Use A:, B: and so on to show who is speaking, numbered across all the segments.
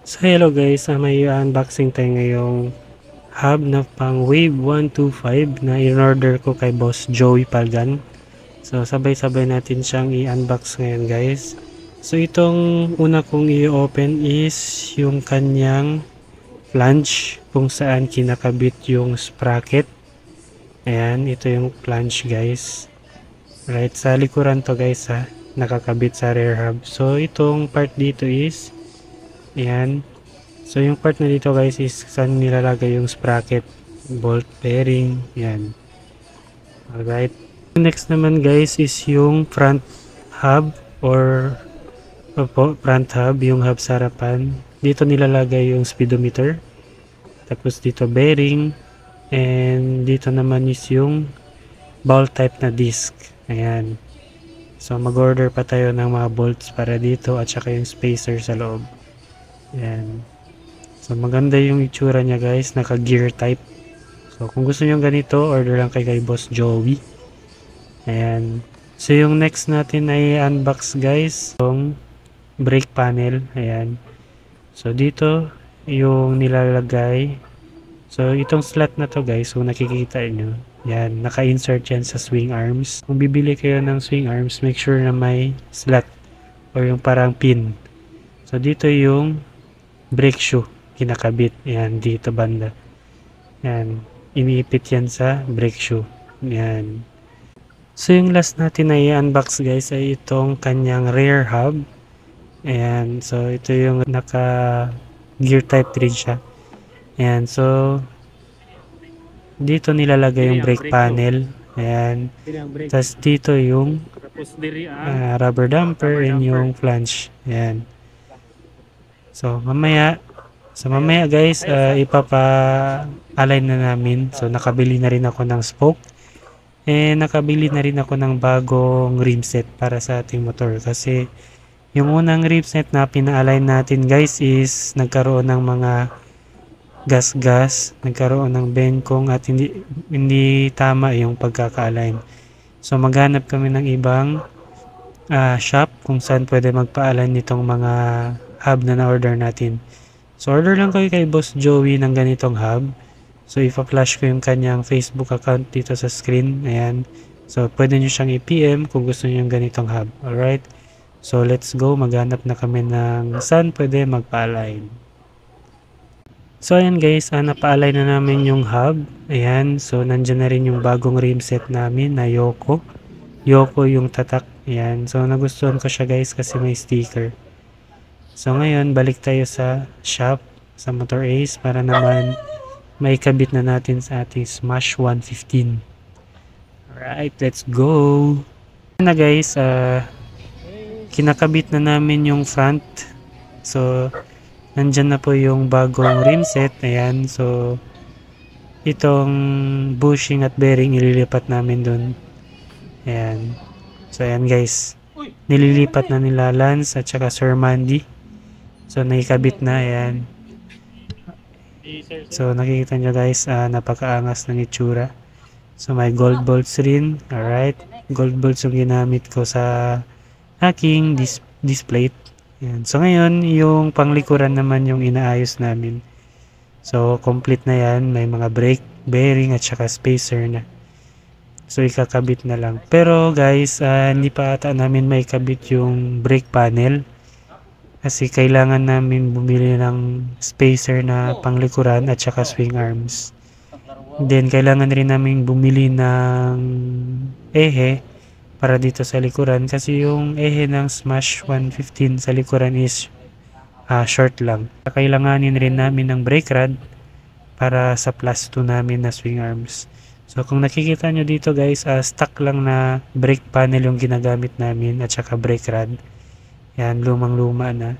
A: So hello guys, may unboxing tayo ngayong hub na pang Wave 125 na in-order ko kay Boss Joey Palgan. So sabay-sabay natin siyang i-unbox ngayon guys. So itong una kong i-open is yung kanyang flange kung saan kinakabit yung sprocket. Ayan, ito yung flange guys. Right, sa likuran to guys ha, nakakabit sa rear hub. So itong part dito is, ayan. So yung part na dito guys is saan nilalagay yung sprocket, bolt bearing, yan. Alright. Next naman guys is yung front hub or front hub, yung hub sa harapan. Dito nilalagay yung speedometer. Tapos dito bearing. And dito naman is yung ball type na disc. Ayan. So mag-order pa tayo ng mga bolts para dito at saka yung spacer sa loob. Ayan. So maganda yung itsura niya guys, naka gear type. So kung gusto niyo ganito, order lang kay Boss Joey. Ayan. So yung next natin ay unbox guys, yung brake panel. Ayan. So dito yung nilalagay. So itong slot na to guys, kung nakikita nyo, yan, naka-insert yan sa swing arms. Kung bibili kayo ng swing arms, make sure na may slot or yung parang pin. So dito yung brake shoe kinakabit. Yan, dito banda. Yan, iniipit yan sa brake shoe. Yan. So yung last natin na i-unbox guys ay itong kanyang rear hub. Ayan, so ito yung naka gear type 3 siya. Ayan, so dito nilalagay yung brake panel. Ayan. Tapos dito yung rubber damper and yung flange. Ayan. So mamaya guys, ipapa-align na namin. So nakabili na rin ako ng spoke. And nakabili na rin ako ng bagong rim set para sa ating motor. Kasi yung unang rim set na pina-align natin guys is nagkaroon ng mga gas-gas, nagkaroon ng bengkong at hindi tama yung pagkaka-align. So maghanap kami ng ibang shop kung saan pwede magpa-align nitong mga hub na na-order natin. So order lang kayo kay Boss Joey ng ganitong hub. So ipa-flash ko yung kanyang Facebook account dito sa screen. Ayan. So pwede nyo siyang i-PM kung gusto nyo yung ganitong hub. Alright. So let's go. Maghanap na kami ng saan pwede magpa-align. So ayan guys, napa-align na namin yung hub. Ayan. So nandyan na rin yung bagong rim set namin na Yoko. Yoko yung tatak. Ayan. So nagustuhan ko siya guys kasi may sticker. So ngayon, balik tayo sa shop, sa Motor Ace para naman may kabit na natin sa ating Smash 115. Alright, let's go! Na guys, kinakabit na namin yung front. So, nandyan na po yung bagong rim set. Ayan, so itong bushing at bearing ililipat namin dun. Ayan. So, ayan guys. Nililipat na nila Lance at saka Sir Mandy. So, nakikabit na. Ayan. So, nakikita nyo guys, napakaangas ng itsura. So, may gold bolts rin. Alright. Gold bolts yung ginamit ko sa aking display. Ayan. So, ngayon, yung panglikuran naman yung inaayos namin. So, complete na yan. May mga brake, bearing, at saka spacer na. So, ikakabit na lang. Pero guys, hindi pa ata namin may kabit yung brake panel. Kasi kailangan namin bumili ng spacer na panglikuran at saka swing arms. Then, kailangan rin namin bumili ng ehe para dito sa likuran. Kasi yung ehe ng Smash 115 sa likuran is short lang. Kailanganin rin namin ng brake rod para sa plus 2 namin na swing arms. So, kung nakikita nyo dito guys, stock lang na brake panel yung ginagamit namin at saka brake rod. Yan, lumang-luma na.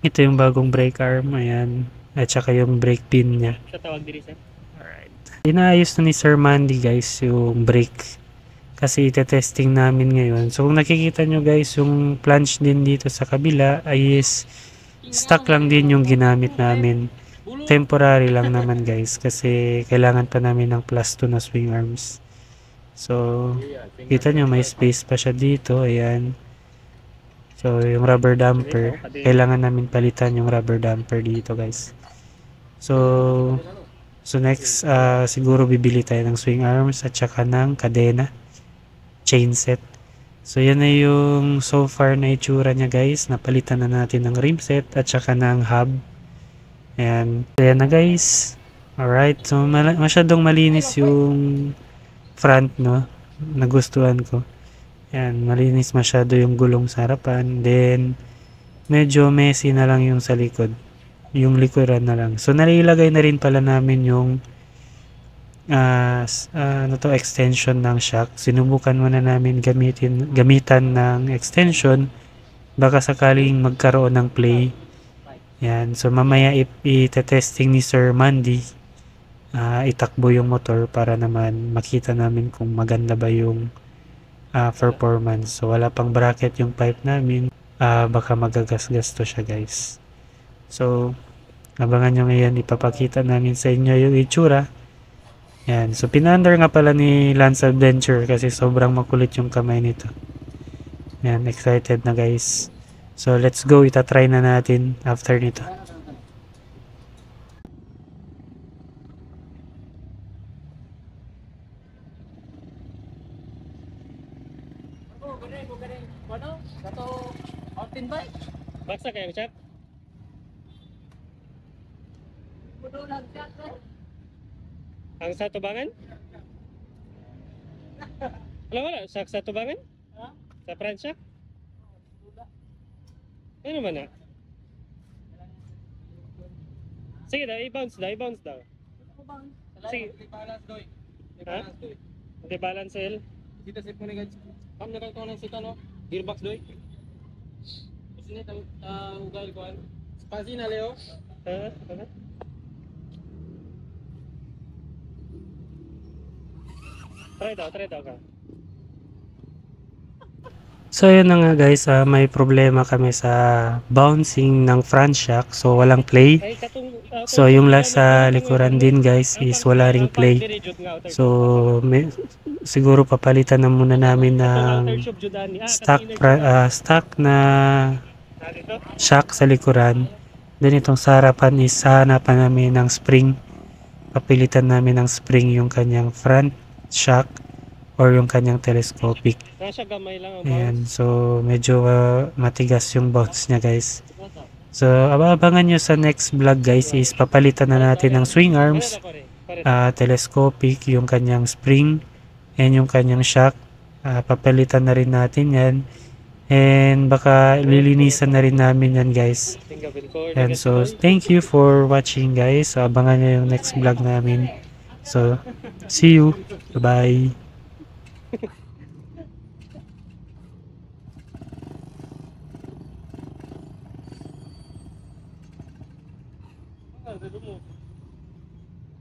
A: Ito yung bagong brake arm, ayan. At saka yung brake pin niya. Alright. Inaayos na ni Sir Mandy guys yung brake. Kasi ite-testing namin ngayon. So, kung nakikita nyo guys, yung flange din dito sa kabila ay is stock lang din yung ginamit namin. Temporary lang naman guys. Kasi kailangan pa namin ng plus 2 na swing arms. So, kita nyo may space pa siya dito. Ayan. So, yung rubber damper, kailangan namin palitan yung rubber damper dito, guys. So, next, siguro bibili tayo ng swing arms at saka ng kadena, chain set. So, yan na yung so far na itsura niya, guys. Napalitan na natin ng rim set at saka ng hub. Ayan. Ayan na, guys. Alright. So, masyadong malinis yung front, no? Nagustuhan ko. Ayan. Malinis masyado yung gulong sa harapan. Then, medyo messy na lang yung sa likod. Yung likuran na lang. So, nalilagay na rin pala namin yung extension ng shock. Sinubukan muna namin gamitan ng extension. Baka sakaling magkaroon ng play. Yan. So, mamaya i-testing ni Sir Mandy. Itakbo yung motor para naman makita namin kung maganda ba yung performance. So, wala pang bracket yung pipe namin. Baka magagasgas to siya, guys. So, abangan nyo ngayon. Ipapakita namin sa inyo yung itsura. Yan. So, pinander nga pala ni Lance Adventure kasi sobrang makulit yung kamay nito. Yan. Excited na, guys. So, let's go. Itatry na natin after nito. Baksa kayo, chat? Ang sa tubangan? Wala, sa tubangan? Sa front shock? Ano naman na? Sige daw, i-bounce daw. Sige. Ha? Hindi balance L.
B: Sita sip mo na guys. Kam na kayo ng sita no? Gearbox doy. Sini ugal ko an. Spasi na Leo.
A: Ha? Try daw ka. So yun na nga guys, may problema kami sa bouncing ng front shock, so walang play. So yung last sa likuran din guys is wala ring play. So siguro papalitan na muna namin ng stock na shock sa likuran. Then itong sa harapan is hanapan namin ng spring. Papilitan namin ng spring yung kanyang front shock or yung kanyang telescopic. Ayan, so medyo matigas yung bounce niya guys. So abangan nyo sa next vlog guys is papalitan na natin ng swing arms, telescopic, yung kanyang spring, and yung kanyang shock. Papalitan na rin natin yan. And baka lilinisan na rin namin yan guys. And so thank you for watching guys. So abangan nyo yung next vlog namin. So see you. Bye.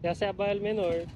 A: Ya sea para el menor.